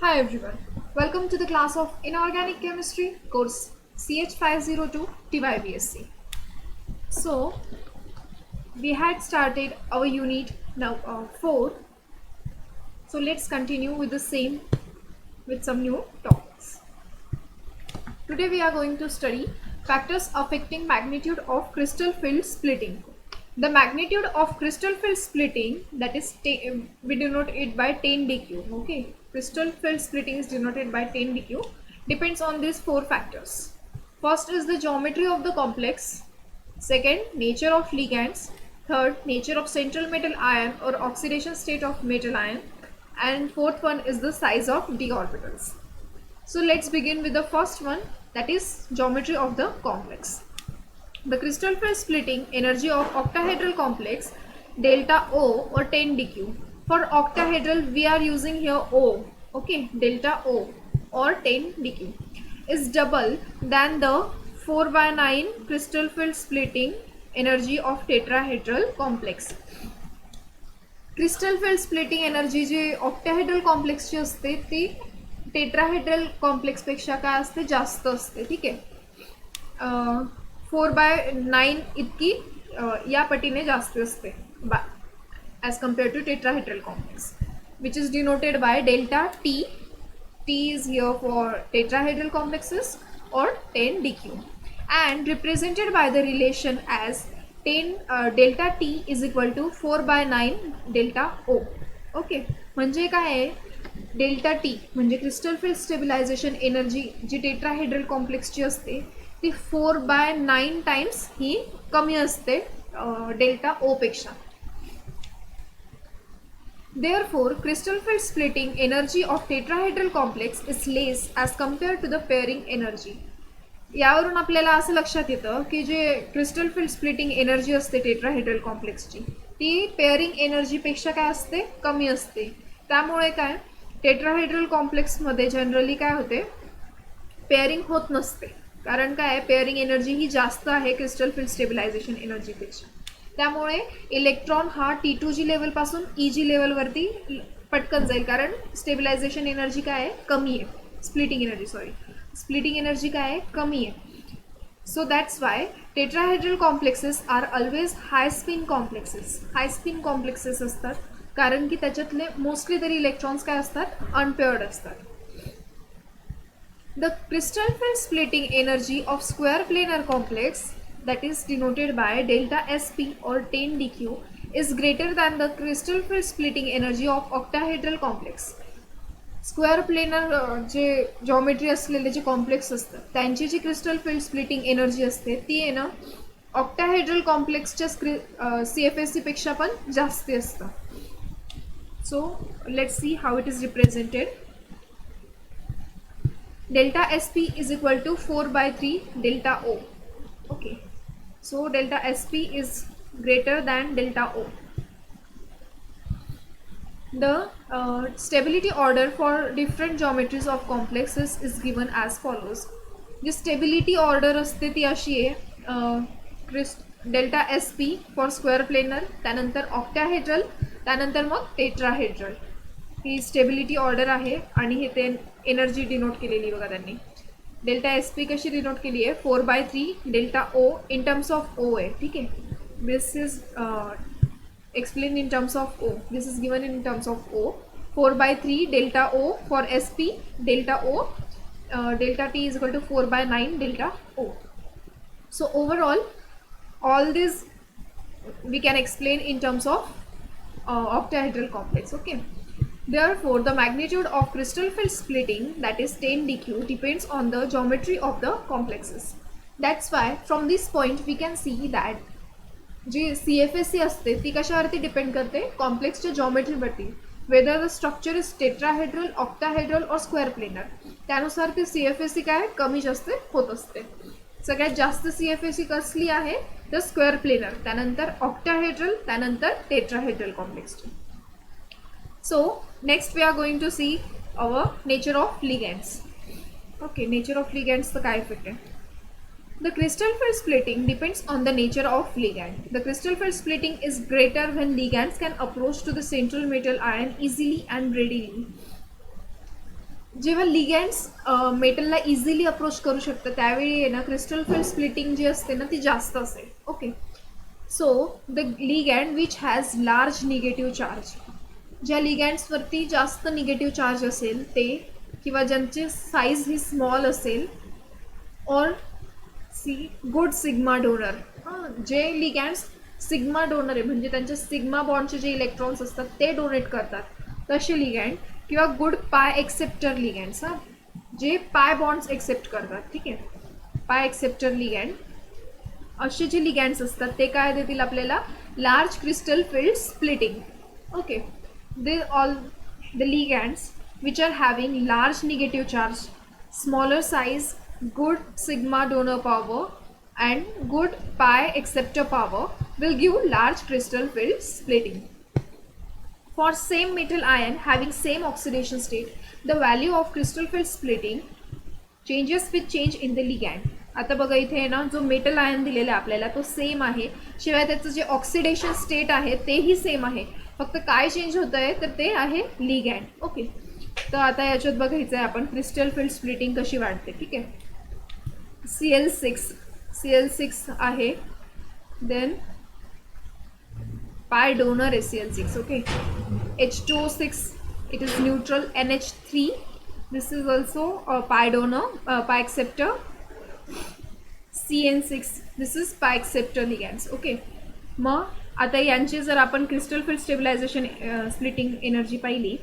Hi everyone, welcome to the class of Inorganic Chemistry course CH502 TYBSc. So, we had started our unit now 4. So, let's continue with the same with some new topics. Today we are going to study factors affecting magnitude of crystal field splitting. The magnitude of crystal field splitting, that is we denote it by 10 dq. Okay, crystal field splitting is denoted by 10 dq, depends on these four factors. First is the geometry of the complex, second nature of ligands, third nature of central metal ion or oxidation state of metal ion, and fourth one is the size of d orbitals. So let's begin with the first one, that is geometry of the complex. The crystal field splitting energy of octahedral complex delta O or 10 dq. For octahedral we are using here O, okay, delta O or 10 dq is double than the 4 by 9 crystal field splitting energy of tetrahedral complex. Crystal field splitting energy जी octahedral कॉम्प्लेक्सची असते ती tetrahedral कॉम्प्लेक्सपेक्षा काय असते, जास्त असते. ठीक आहे, 4/9 इतकी या पटीने जास्त असते as compare to tetrahedral complex, which is denoted by delta T. T is here for tetrahedral complexes or 10 dq and represented by the relation as 10 delta T is equal to 4 by 9 delta O. Okay, म्हणजे काय आहे, delta T म्हणजे crystal field stabilization energy जी tetrahedral कॉम्प्लेक्सची असते ती 4/9 times ही कमी असते delta ओ पेक्षा. Therefore, crystal field splitting energy of tetrahedral complex is less as compared to the pairing energy. यावरून आपल्याला असं लक्षात येतं की जे क्रिस्टल फील्ड स्प्लिटिंग एनर्जी असते टेट्राहेड्रल कॉम्प्लेक्सची ती पेअरिंग एनर्जीपेक्षा काय असते, कमी असते. त्यामुळे काय टेट्राहेड्रल कॉम्प्लेक्समध्ये जनरली काय होते, पेअरिंग होत नसते. कारण काय, पेअरिंग एनर्जी ही जास्त आहे क्रिस्टल फील्ड स्टेबिलायझेशन एनर्जीपेक्षा. त्यामुळे इलेक्ट्रॉन हा T2G लेवलपासून EG लेवलवरती पटकन जाईल, कारण स्टेबिलायझेशन एनर्जी काय आहे, कमी आहे. स्प्लिटिंग एनर्जी काय आहे, कमी आहे. So that's why tetrahedral complexes are always high spin complexes. High spin complexes असतात कारण की त्याच्यातले मोस्टली तरी इलेक्ट्रॉन्स काय असतात, अनपेअर्ड असतात. The crystal field splitting energy of square planar complex, that is denoted by delta Sp or 10 dq, is greater than the crystal field splitting energy of octahedral complex. Square planar जे geometry असलेले जे complex असतात त्यांची जी crystal field splitting energy असते ती आहे ना octahedral कॉम्प्लेक्सच्या CFSE पेक्षा पण जास्त असतं. So let's see how it is represented. Delta Sp is equal to 4/3 delta O. Okay, so delta Sp is greater than delta O. The stability order for different geometries of complexes is given as follows. जी stability order असते ती अशी आहे, delta Sp for square planar, त्यानंतर octahedral, त्यानंतर मग tetrahedral. ही stability order आहे आणि हे ते एनर्जी डिनोट केलेली बघा त्यांनी. डेल्टा Sp कशी डिनोट केली आहे, 4/3 delta O in terms of O आहे. ठीक आहे, this is explain in terms of O, this is given in terms of O. 4/3 delta O for Sp delta O, delta T is equal to 4/9 delta O. So overall all this we can explain in terms of octahedral complex. Okay, therefore the magnitude of crystal field splitting, that is 10 dq, depends on the geometry of the complexes. That's why from this point we can see that जी CFSE असते ती कशावरती depend करते, कॉम्प्लेक्सच्या जॉमेट्रीवरती. Whether the structure is tetrahedral, octahedral और square planar, त्यानुसार ती CFSE काय कमी जास्त होत असते. सगळ्यात जास्त CFSE कसली आहे तर स्क्वेअर प्लेनर, त्यानंतर ऑक्टाहेड्रल, त्यानंतर tetrahedral कॉम्प्लेक्सची. So next we are going to see our nature of ligands. Okay, nature of ligands the काय effect आहे. The crystal field splitting depends on the nature of ligand. The crystal field splitting is greater when ligands can approach to the central metal ion easily and readily. जेव्हा लिगँड्स मेटलला easily approach करू शकतं त्यावेळी आहे ना crystal field splitting जी असते ना ती जास्त असेल. Okay, so the ligand which has large negative charge, ज्या लिगँड्सवरती जास्त निगेटिव्ह चार्ज असेल ते, किंवा ज्यांची साईज ही स्मॉल असेल, और सी गुड सिग्मा डोनर. जे लिगँड्स सिग्मा डोनर आहे म्हणजे त्यांच्या सिग्मा बॉन्डचे जे इलेक्ट्रॉन्स असतात ते डोनेट करतात तसे लिगँड, किंवा गुड पाय एक्सेप्टर लिगँड्स, जे पाय बॉन्ड्स एक्सेप्ट करतात. ठीक आहे, पाय एक्सेप्टर लिगँड असे जे लिगँड्स असतात ते काय देतील आपल्याला, large crystal field splitting. Okay, they all the ligands which are having large negative charge, smaller size, good sigma donor power and good pi acceptor power will give large crystal field splitting. For same metal ion having same oxidation state, the value of crystal field splitting changes with change in the ligand. आता बघा इथे ना जो metal ion दिलेला आहे आपल्याला तो same आहे, शिवाय त्याचं जे ऑक्सिडेशन स्टेट आहे तेही सेम आहे, फक्त काय चेंज होत आहे तर ते आहे लिगँड. ओके, तर आता याच्यात बघायचं आहे आपण क्रिस्टल फील्ड स्प्लिटिंग कशी वाढते. ठीक आहे, CL6 आहे, देन पाय डोनर आहे CL6. Okay, H2O6 it is neutral, NH3 this is also पाय डोनर, पाय एक्सेप्टर, CN6 दिस इज पाय एक्सेप्टर लिगँड्स. ओके, मग आता यांची जर आपण crystal field stabilisation splitting energy पाहिली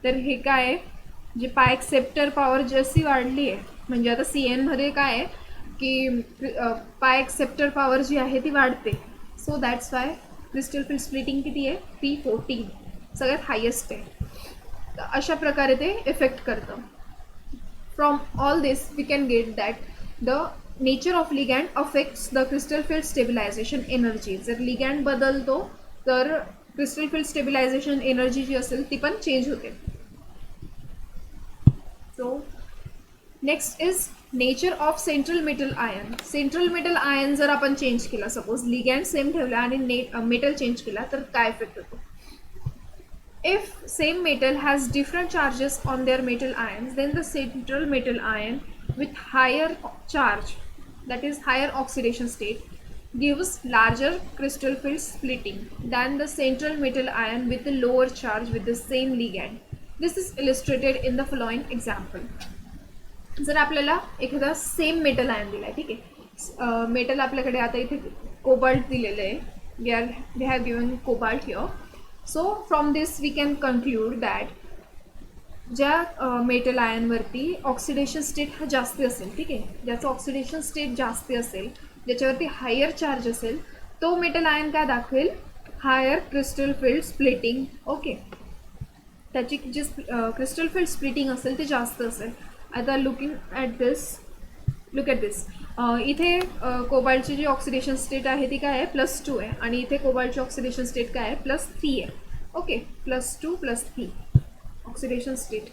तर हे काय आहे, जे पाय एक्सेप्टर पॉवर जशी वाढली आहे म्हणजे आता CNमध्ये काय आहे की पाय एक्सेप्टर पॉवर जी आहे ती वाढते, so that's Y crystal field splitting किती आहे, P14 सगळ्यात हायेस्ट आहे. तर अशा प्रकारे ते इफेक्ट करतं. From all this we can get that the nature of ligand affects the crystal field stabilization energy. जर लिगँड बदलतो तर क्रिस्टल फील्ड स्टेबिलायझेशन एनर्जी जी असेल ती पण चेंज होते. So next is nature of central metal ion. Central metal ion जर आपण चेंज केला, सपोज लिगँड सेम ठेवला आणि मेटल चेंज केला तर काय इफेक्ट होतो. If same metal has different charges on their metal ions, then the central metal ion with higher charge, that is higher oxidation state, gives larger crystal field splitting than the central metal ion with the lower charge with the same ligand. This is illustrated in the following example. जर आपल्याला एखादा same metal ion दिला आहे, ठीक आहे, metal आपल्याकडे आता इथे कोबाल्ट दिलेलं आहे, we have given cobalt here. So from this we can conclude that ज्या मेटल आयनवरती ऑक्सिडेशन स्टेट हा जास्त असेल, ठीक आहे, ज्याचं ऑक्सिडेशन स्टेट जास्त असेल, ज्याच्यावरती हायर चार्ज असेल, तो मेटल आयन काय दाखवेल, higher crystal field splitting. Okay, त्याची जी क्रिस्टल फील्ड स्प्लिटिंग असेल ते जास्त असेल. आता लुक ॲट दिस, इथे कोबाल्टची जी ऑक्सिडेशन स्टेट आहे ती काय आहे, +2 आहे, आणि इथे कोबाल्टची ऑक्सिडेशन स्टेट काय आहे, +3 आहे. Okay, +2 +3 oxidation state.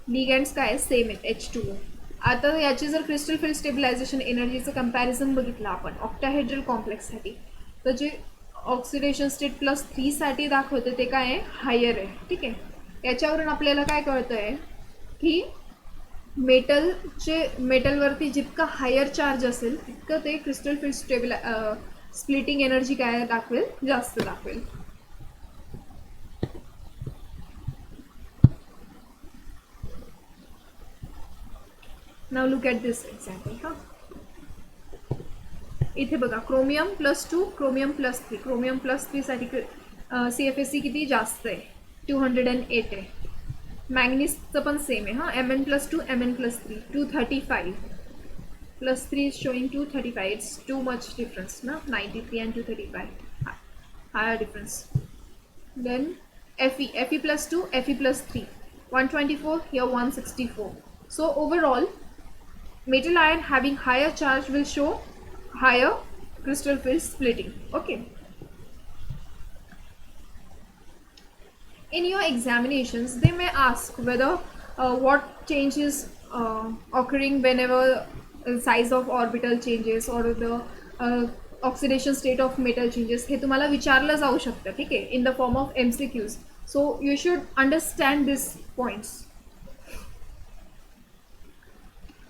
लिगँड्स काय आहे, सेम आहेत, H2O. आता याची जर क्रिस्टल फील्ड स्टेबिलायझेशन एनर्जीचं कंपॅरिझन बघितलं आपण ऑक्टाहेड्रल कॉम्प्लेक्ससाठी, तर जे ऑक्सिडेशन स्टेट +3 साठी दाखवते ते काय आहे, हायर आहे. ठीक आहे, याच्यावरून आपल्याला काय कळतं आहे की मेटलवरती जितका हायर चार्ज असेल तितकं ते क्रिस्टल फील्ड स्प्लिटिंग एनर्जी काय दाखवेल, जास्त दाखवेल. Now look at this example. इथे बघा, क्रोमियम +2 क्रोमियम +3, क्रोमियम +3 साठी CFSE किती जास्त आहे, 208 आहे. मॅग्नीजचं पण सेम आहे, हां, Mn+2 Mn+3 235, +3 is showing 235. It's too much difference, na, 93 and 235, higher difference. Then Fe+2 Fe+3 124, here 164. So overall metal ion having higher charge will show higher crystal field splitting. Okay, in your examinations they may ask whether what changes occurring whenever size of orbital changes or the oxidation state of metal changes. हे तुम्हाला विचारलं जाऊ शकतं, ठीक आहे, in the form of MCQs. So you should understand these points.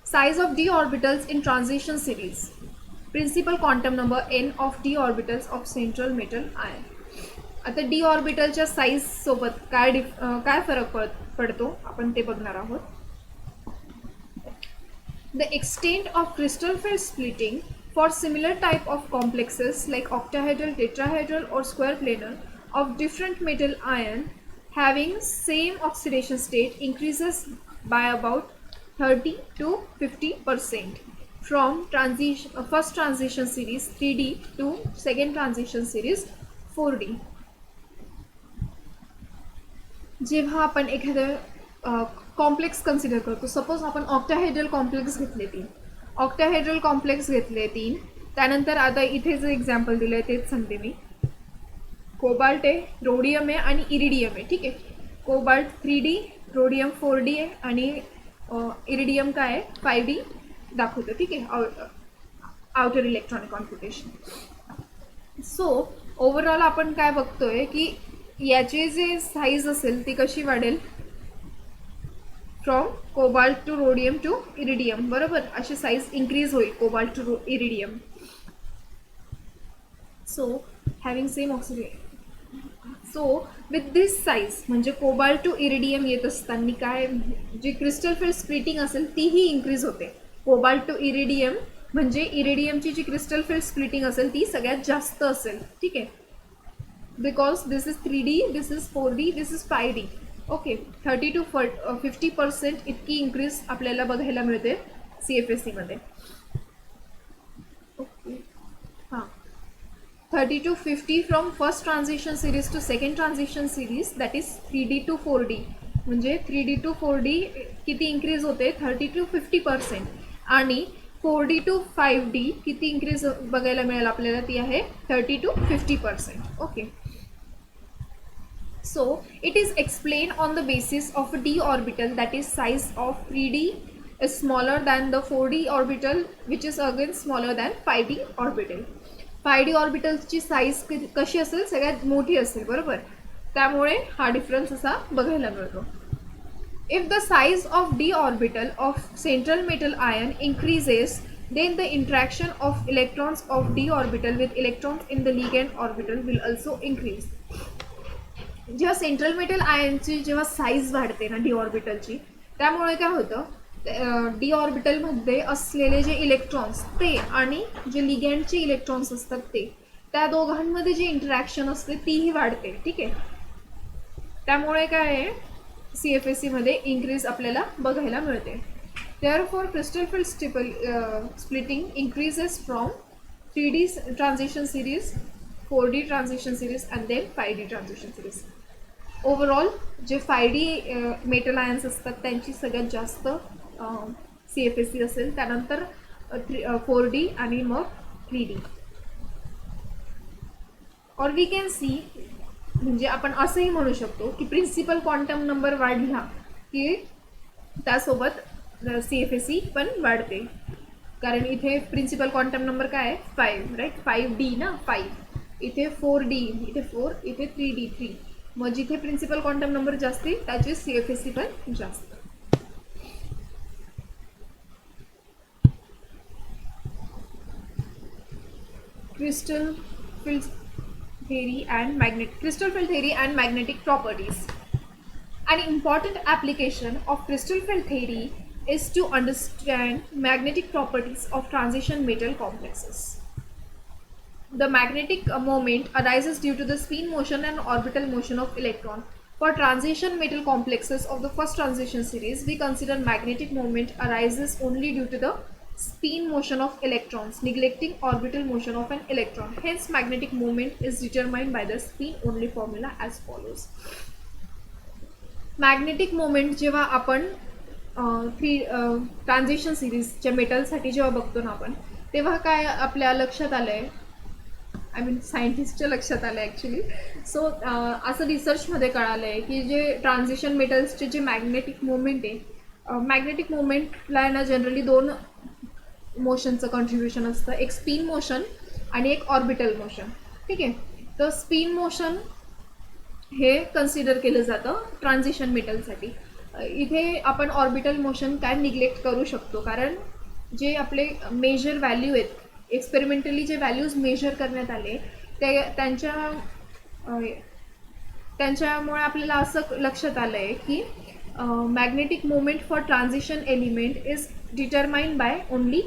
Size of d orbitals in transition series. Principal quantum number n of d orbitals of central metal ion. आता D ऑर्बिटलच्या size सोबत काय फरक पडतो आपण ते बघणार आहोत. The extent of crystal field splitting for similar type of complexes like octahedral, tetrahedral or square planar of different metal ion having same oxidation state increases by about 30 to 50% from first transition series 3D to second transition series 4D. जेव्हा आपण एखादं complex consider करतो, suppose आपण octahedral complex घेतले तीन, त्यानंतर आता इथे जे एक्झाम्पल दिलं आहे तेच सांगते मी. कोबाल्ट आहे, रोडियम आहे आणि इरिडियम आहे. ठीक आहे, कोबाल्ट 3D, रोडियम 4D आहे आणि इरिडियम काय आहे 5D दाखवतं. ठीक आहे, outer electronic computation. So overall आपण काय बघतोय की याची जे साईज असेल ती कशी वाढेल, from cobalt to rhodium to iridium, बरोबर, अशी साईज इंक्रीज होईल cobalt to iridium. So having same oxidation, so with this size म्हणजे कोबाल्ट टू इरिडियम येत असताना काय, जी क्रिस्टल फील्ड स्प्लिटिंग असेल तीही इंक्रीज होते. कोबाल्ट टू इरिडियम म्हणजे इरिडियमची जी क्रिस्टल फील्ड स्प्लिटिंग असेल ती सगळ्यात जास्त असेल. ठीक आहे, because this is 3D, this is 4D, this is 5D. Okay, 30 to 50% इतकी इंक्रीज आपल्याला बघायला मिळते CFSE मध्ये. ओके, हां, 30 to 50 from first transition series to second transition series, that is 3D to 4D. म्हणजे 3D to 4D किती increase होते, 30 to 50%. आणि 4D to 5D किती इंक्रीज बघायला मिळेल आपल्याला, ती आहे 30 to 50%. Okay, so it is explained on the basis of a d orbital, that is size of 3D is smaller than the 4D orbital, which is again smaller than 5D orbital. 5D ऑर्बिटल्सची size कशी असेल, सगळ्यात मोठी असेल, बरोबर, त्यामुळे हा difference असा बघायला मिळतो. If the size of d orbital of central metal ion increases, then the interaction of electrons of d orbital with electrons in the ligand orbital will also increase. जेव्हा सेंट्रल मेटल आयनची जेव्हा size वाढते ना D ऑर्बिटलची, त्यामुळे काय होतं, D ऑर्बिटलमध्ये असलेले जे electrons ते आणि जे लिगँडचे इलेक्ट्रॉन्स असतात ते, त्या दोघांमध्ये जे इंटरॅक्शन असते तीही वाढते. ठीक आहे, त्यामुळे काय आहे CFSE मध्ये इंक्रीज आपल्याला बघायला मिळते. Therefore crystal field splitting increases from 3D transition series, 4D transition series and then 5D transition series. Overall जे 5D मेटल आयन्स असतात त्यांची सगळ्यात जास्त CFSE असेल, त्यानंतर 4D आणि मग 3D. और वी कॅन सी, म्हणजे आपण असंही म्हणू शकतो की प्रिन्सिपल क्वांटम नंबर वाढला की त्यासोबत CFSE पण वाढते. कारण इथे प्रिन्सिपल क्वांटम नंबर काय आहे 5, राईट, 5D ना, 5, इथे 4D, इथे 4, इथे 3D 3. मग जिथे प्रिन्सिपल क्वांटम नंबर जास्त त्याची CFSE पण जास्त. Crystal field theory and magnetic properties. An important application of crystal field theory is to understand magnetic properties of transition metal complexes. The magnetic moment arises due to the spin motion and orbital motion of electron. For transition metal complexes of the first transition series, we consider magnetic moment arises only due to the spin motion of electrons, neglecting orbital motion of an electron. Hence, magnetic moment is determined by the spin only formula as follows. Magnetic moment जेव्हा आपण transition सिरीजच्या मेटलसाठी जेव्हा बघतो ना आपण, तेव्हा काय आपल्या लक्षात आलं आहे, आय मीन सायंटिस्टच्या लक्षात आलं आहे ॲक्च्युली. सो असं रिसर्चमध्ये कळालं आहे की जे ट्रान्झिशन मेटल्सचे जे मॅग्नेटिक मुवमेंट आहे, मॅग्नेटिक मुवमेंटला ना जनरली 2 मोशनचं कॉन्ट्रीब्युशन असतं, एक स्पिन मोशन आणि एक ऑर्बिटल मोशन. ठीक आहे, तर स्पिन मोशन हे कन्सिडर केलं जातं ट्रान्झिशन मेटलसाठी. इथे आपण ऑर्बिटल मोशन काय निग्लेक्ट करू शकतो, कारण जे आपले मेजर व्हॅल्यू आहेत, एक्सपेरिमेंटली जे व्हॅल्यूज मेजर करण्यात आले ते त्यांच्यामुळे आपल्याला असं लक्षात आलं आहे की magnetic moment for transition element is determined by only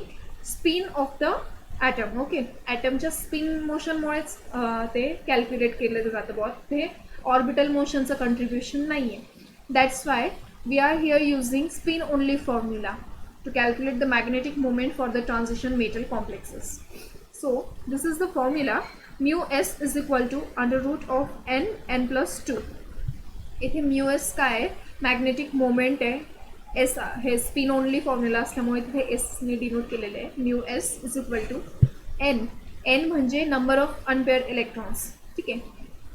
spin of the atom. Okay, ॲटमच्या स्पिन मोशनमुळेच ते कॅल्क्युलेट केलं जातं बॉ, ते ऑर्बिटल मोशनचं कंट्रीब्युशन नाही आहे. That's why we are here using spin only formula to calculate the magnetic moment for the transition metal complexes. So this is the formula: mu s is equal to under root of n plus 2. इथे mu s काय आहे, magnetic moment आहे. S हे spin only formula असल्यामुळे तिथे एसने denote केलेले आहे. Mu S is equal to N. N म्हणजे नंबर ऑफ अनपेअर्ड इलेक्ट्रॉन्स. ठीक आहे,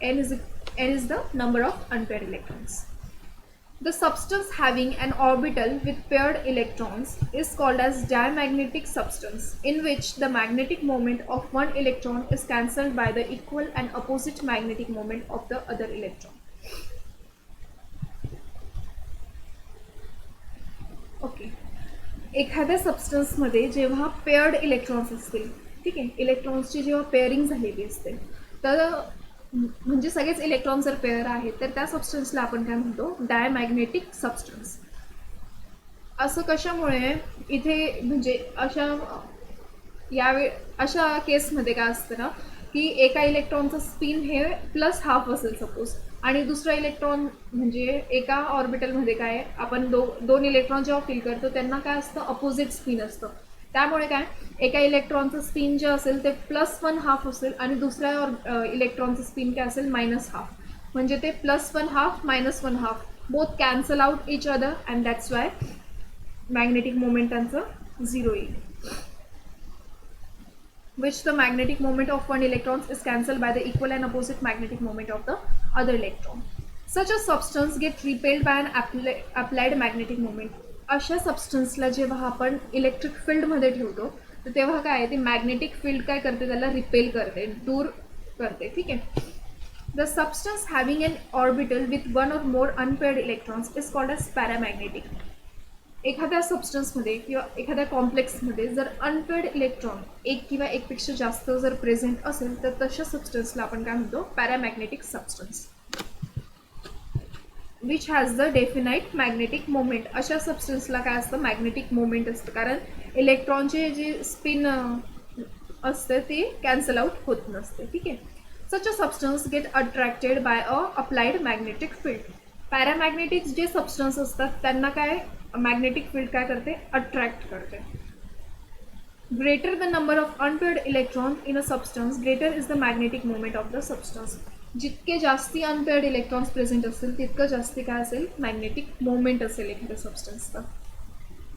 N is the number of unpaired electrons. The substance having an orbital with paired electrons is called as diamagnetic substance, in which the magnetic moment of one electron is cancelled by the equal and opposite magnetic moment of the other electron. Okay, एखाद्या सबस्टन्समध्ये जेव्हा paired electrons असतील, ठीक आहे, इलेक्ट्रॉन्सची जेव्हा pairing झालेली असते, तर म्हणजे सगळेच इलेक्ट्रॉन जर पेअर आहेत तर त्या सबस्टन्सला आपण काय म्हणतो, डायमॅग्नेटिक सबस्टन्स. असं कशामुळे इथे म्हणजे अशा केसमध्ये काय असतं ना की एका इलेक्ट्रॉनचं स्पिन हे +½ असेल सपोज, आणि दुसरा इलेक्ट्रॉन म्हणजे एका ऑर्बिटलमध्ये काय आपण दोन इलेक्ट्रॉन जेव्हा फिल करतो त्यांना काय असतं, अपोजिट स्पिन असतं. त्यामुळे काय, एका इलेक्ट्रॉनचं स्पिन जे असेल ते +½ असेल आणि दुसऱ्या इलेक्ट्रॉनचं स्पिन काय असेल -½. म्हणजे ते +½ -½ both cancel out each other and that's why magnetic moment त्यांचं 0 येईल. which the magnetic moment of one electron is cancelled by the equal and opposite magnetic moment of the other electron. Such a substance get repelled by an applied magnetic moment. अशा सबस्टन्सला जेव्हा आपण electric फील्डमध्ये ठेवतो तर तेव्हा काय आहे, ते मॅग्नेटिक फील्ड काय करते, त्याला रिपेल करते, दूर करते. ठीक आहे. The substance having N orbital with one or more unpaired electrons is called as paramagnetic. एखाद्या सबस्टन्समध्ये किंवा एखाद्या कॉम्प्लेक्समध्ये जर अनपेअर्ड इलेक्ट्रॉन एक किंवा एकपेक्षा जास्त जर प्रेझेंट असेल तर तशा सबस्टन्सला आपण काय म्हणतो, paramagnetic substance. Which has the definite magnetic moment. अशा सबस्टन्सला काय असतं, मॅग्नेटिक मोमेंट असतं, कारण इलेक्ट्रॉनचे जे स्पिन असते ते कॅन्सल आउट होत नसते. ठीक आहे. Such a substance get attracted by a applied magnetic field. Paramagnetic जे सबस्टन्स असतात त्यांना काय मॅग्नेटिक फील्ड काय करते, अट्रॅक्ट करते. Greater the number of unpaired electron in a substance greater is the magnetic moment of the substance. जितके जास्ती unpaired electrons present असतील तितकं जास्ती काय असेल, मॅग्नेटिक मोमेंट असेल एखाद्या सबस्टन्सचा.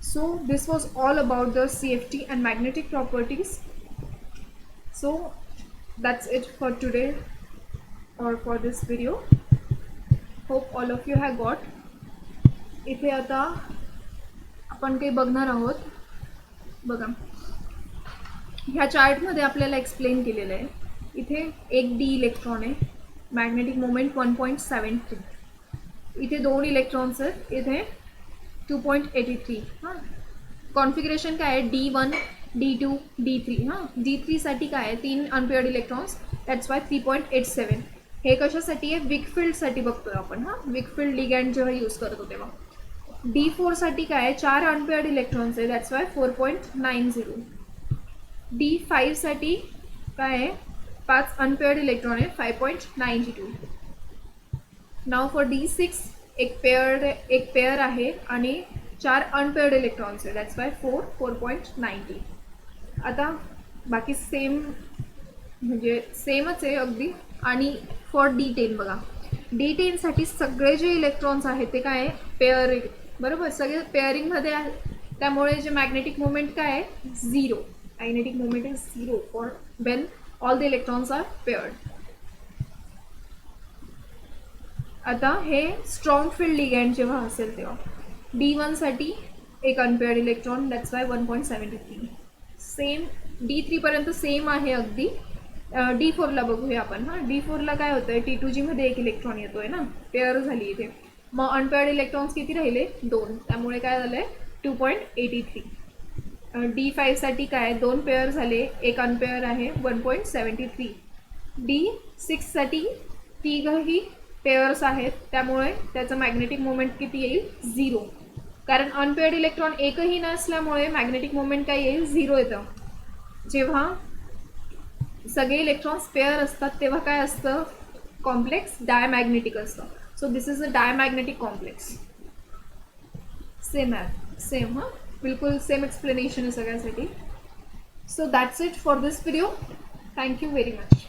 So this was all about the CFT and magnetic properties. So that's it for today और for this video. Hope all of you have got. इथे आता आपण काही बघणार आहोत. बघा, ह्या चार्टमध्ये आपल्याला एक्सप्लेन केलेलं आहे. इथे एक D इलेक्ट्रॉन आहे, मॅग्नेटिक मोमेंट 1.73. इथे 2 इलेक्ट्रॉन्स आहेत, इथे 2.83. हां, कॉन्फिगरेशन काय आहे, D1 D2 D3. हां, D3साठी काय आहे, 3 अनपेअर्ड इलेक्ट्रॉन्स, दॅट्स वाय 3.87. हे कशासाठी आहे, विकफिल्डसाठी बघतोय आपण. हां, विकफिल्ड लिगँड जेव्हा यूज करतो तेव्हा. D4साठी काय आहे, 4 अनपेअर्ड इलेक्ट्रॉन्स आहे, दॅट्स वाय 4.90. D5साठी काय आहे, 5 अनपेअर्ड इलेक्ट्रॉन आहे, 5.92. नाव फॉर D6 एक पेअर आहे आणि 4 अनपेअर्ड इलेक्ट्रॉन्स आहे, दॅट्स वाय 4.90. आता बाकी सेम म्हणजे सेमच आहे अगदी. आणि फॉर D10 बघा, D10साठी सगळे जे इलेक्ट्रॉन्स आहेत ते काय आहे, पेअर, बरोबर, सगळे पेअरिंगमध्ये आहे. त्यामुळे जे मॅग्नेटिक मोमेंट काय आहे, 0. Magnetic moment is 0 for when all the electrons are paired. आता हे स्ट्रॉंग फील्ड लिगँड जेव्हा असेल तेव्हा D1साठी एक unpaired electron, that's why 1.73. Same D3पर्यंत सेम आहे अगदी. D4ला बघूया आपण. हां, D4ला काय होतं आहे, T2G मध्ये एक इलेक्ट्रॉन येतो आहे ना, पेअर झाली इथे. मग अनपेअर्ड इलेक्ट्रॉन्स किती राहिले 2, त्यामुळे काय झालं आहे 2.83. D5साठी काय 2 पेअर झाले, एक अनपेअर आहे 1.73. D6साठी तिघही पेअर्स आहेत, त्यामुळे त्याचं मॅग्नेटिक मोमेंट किती येईल 0. कारण अनपेअर्ड इलेक्ट्रॉन एकही नसल्यामुळे मॅग्नेटिक मोमेंट काय येईल 0 येतं. जेव्हा सगळे इलेक्ट्रॉन्स पेअर असतात तेव्हा काय असतं, कॉम्प्लेक्स डायमॅग्नेटिक असतं. So this is a diamagnetic complex. Same हां, बिलकुल सेम एक्सप्लेनेशन आहे सगळ्यासाठी. So that's it for this video. Thank you very much.